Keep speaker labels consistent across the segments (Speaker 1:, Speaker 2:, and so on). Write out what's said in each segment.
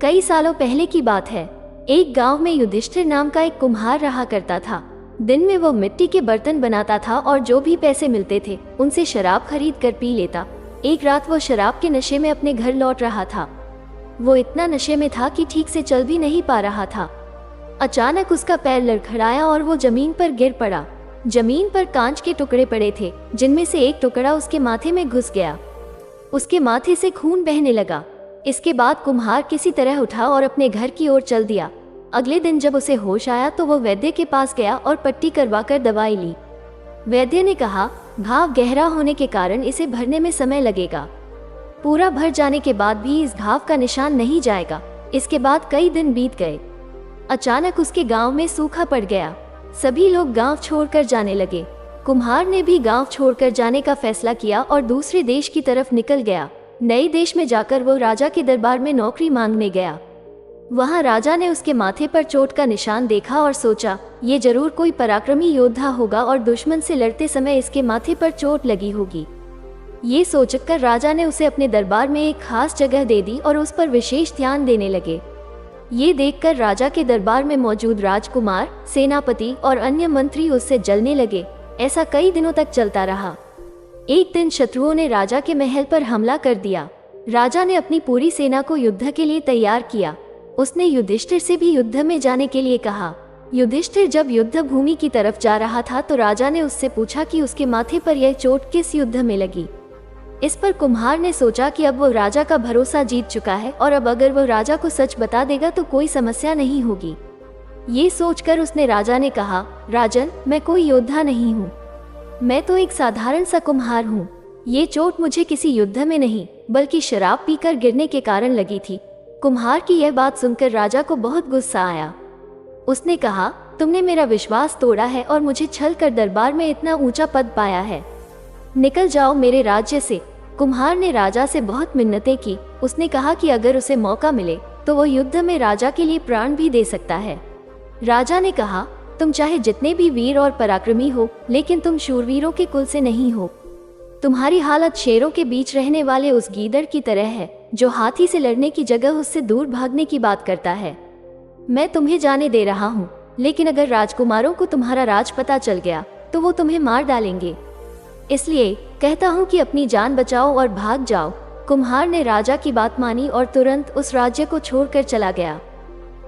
Speaker 1: कई सालों पहले की बात है। एक गांव में युधिष्ठिर नाम का एक कुम्हार रहा करता था। दिन में वो मिट्टी के बर्तन बनाता था और जो भी पैसे मिलते थे उनसे शराब खरीद कर पी लेता। एक रात वो शराब के नशे में अपने घर लौट रहा था। वो इतना नशे में था कि ठीक से चल भी नहीं पा रहा था। अचानक उसका पैर लड़खड़ाया और वो जमीन पर गिर पड़ा। जमीन पर कांच के टुकड़े पड़े थे, जिनमें से एक टुकड़ा उसके माथे में घुस गया। उसके माथे से खून बहने लगा। इसके बाद कुम्हार किसी तरह उठा और अपने घर की ओर चल दिया। अगले दिन जब उसे होश आया तो वो वैद्य के पास गया और पट्टी करवाकर दवाई ली। वैद्य ने कहा, घाव गहरा होने के कारण इसे भरने में समय लगेगा। पूरा भर जाने के बाद भी इस घाव का निशान नहीं जाएगा। इसके बाद कई दिन बीत गए। अचानक उसके गांव में सूखा पड़ गया। सभी लोग गांव छोड़कर जाने लगे। कुम्हार ने भी गांव छोड़कर जाने का फैसला किया और दूसरे देश की तरफ निकल गया। नए देश में जाकर वो राजा के दरबार में नौकरी मांगने गया। वहां राजा ने उसके माथे पर चोट का निशान देखा और सोचा, ये जरूर कोई पराक्रमी योद्धा होगा और दुश्मन से लड़ते समय इसके माथे पर चोट लगी होगी। ये सोचकर राजा ने उसे अपने दरबार में एक खास जगह दे दी और उस पर विशेष ध्यान देने लगे। ये देखकर राजा के दरबार में मौजूद राजकुमार, सेनापति और अन्य मंत्री उससे जलने लगे। ऐसा कई दिनों तक चलता रहा। एक दिन शत्रुओं ने राजा के महल पर हमला कर दिया। राजा ने अपनी पूरी सेना को युद्ध के लिए तैयार किया। उसने युधिष्ठिर से भी युद्ध में जाने के लिए कहा। युधिष्ठिर जब युद्ध भूमि की तरफ जा रहा था तो राजा ने उससे पूछा कि उसके माथे पर यह चोट किस युद्ध में लगी। इस पर कुम्हार ने सोचा कि अब वो राजा का भरोसा जीत चुका है और अब अगर वो राजा को सच बता देगा तो कोई समस्या नहीं होगी। ये सोचकर उसने राजा ने कहा, राजन, मैं कोई योद्धा नहीं हूँ, मैं तो एक साधारण सा कुम्हार हूँ। ये चोट मुझे किसी युद्ध में नहीं बल्कि शराब पीकर गिरने के कारण लगी थी। कुम्हार की यह बात सुनकर राजा को बहुत गुस्सा आया। उसने कहा, तुमने मेरा विश्वास तोड़ा है और मुझे छल कर दरबार में इतना ऊंचा पद पाया है। निकल जाओ मेरे राज्य से। कुम्हार ने राजा से बहुत मिन्नतें की। उसने कहा कि अगर उसे मौका मिले तो वो युद्ध में राजा के लिए प्राण भी दे सकता है। राजा ने कहा, तुम चाहे जितने भी वीर और पराक्रमी हो, लेकिन तुम शूरवीरों के कुल से नहीं हो। तुम्हारी हालत शेरों के बीच रहने वाले उस गीदड़ की तरह है जो हाथी से लड़ने की जगह उससे दूर भागने की बात करता है। मैं तुम्हें जाने दे रहा हूँ, लेकिन अगर राजकुमारों को तुम्हारा राज पता चल गया तो वो तुम्हें मार डालेंगे। इसलिए कहता हूँ कि अपनी जान बचाओ और भाग जाओ। कुम्हार ने राजा की बात मानी और तुरंत उस राज्य को छोड़कर चला गया।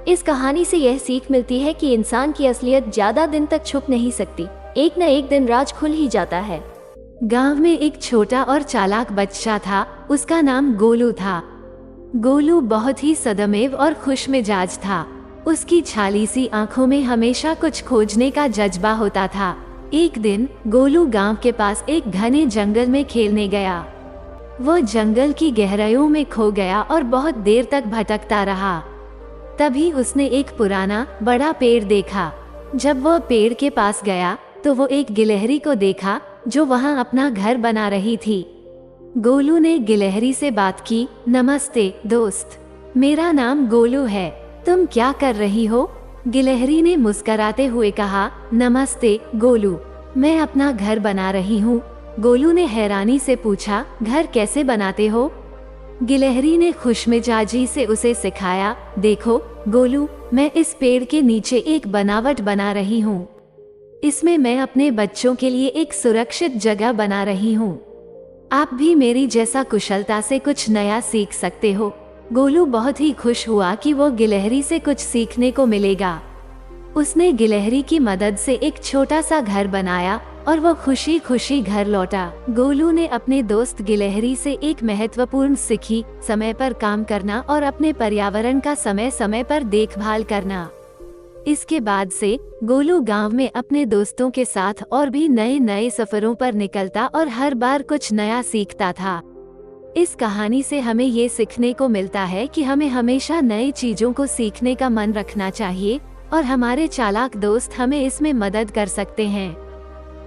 Speaker 1: इस कहानी से यह सीख मिलती है कि इंसान की असलियत ज्यादा दिन तक छुप नहीं सकती। एक न एक दिन राज खुल ही जाता है।
Speaker 2: गांव में एक छोटा और चालाक बच्चा था। उसका नाम गोलू था। गोलू बहुत ही सदमेव और खुशमिजाज था। उसकी छाली सी आंखों में हमेशा कुछ खोजने का जज्बा होता था। एक दिन गोलू गांव के पास एक घने जंगल में खेलने गया। वो जंगल की गहराइयों में खो गया और बहुत देर तक भटकता रहा। तभी उसने एक पुराना बड़ा पेड़ देखा। जब वह पेड़ के पास गया तो वो एक गिलहरी को देखा जो वहां अपना घर बना रही थी। गोलू ने गिलहरी से बात की, नमस्ते दोस्त, मेरा नाम गोलू है, तुम क्या कर रही हो? गिलहरी ने मुस्कराते हुए कहा, नमस्ते गोलू, मैं अपना घर बना रही हूँ। गोलू ने हैरानी से पूछा, घर कैसे बनाते हो? गिलहरी ने खुशमिजाजी से उसे सिखाया, देखो गोलू, मैं इस पेड़ के नीचे एक बनावट बना रही हूँ। इसमें मैं अपने बच्चों के लिए एक सुरक्षित जगह बना रही हूँ। आप भी मेरी जैसा कुशलता से कुछ नया सीख सकते हो। गोलू बहुत ही खुश हुआ कि वो गिलहरी से कुछ सीखने को मिलेगा। उसने गिलहरी की मदद से एक छोटा सा घर बनाया और वो खुशी खुशी घर लौटा। गोलू ने अपने दोस्त गिलहरी से एक महत्वपूर्ण सीखी, समय पर काम करना और अपने पर्यावरण का समय समय पर देखभाल करना। इसके बाद से गोलू गांव में अपने दोस्तों के साथ और भी नए नए सफरों पर निकलता और हर बार कुछ नया सीखता था। इस कहानी से हमें ये सीखने को मिलता है कि हमें हमेशा नई चीजों को सीखने का मन रखना चाहिए और हमारे चालाक दोस्त हमें इसमें मदद कर सकते हैं।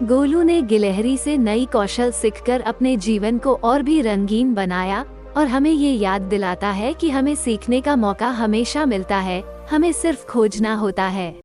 Speaker 2: गोलू ने गिलहरी से नई कौशल सीखकर अपने जीवन को और भी रंगीन बनाया और हमें ये याद दिलाता है कि हमें सीखने का मौका हमेशा मिलता है, हमें सिर्फ खोजना होता है।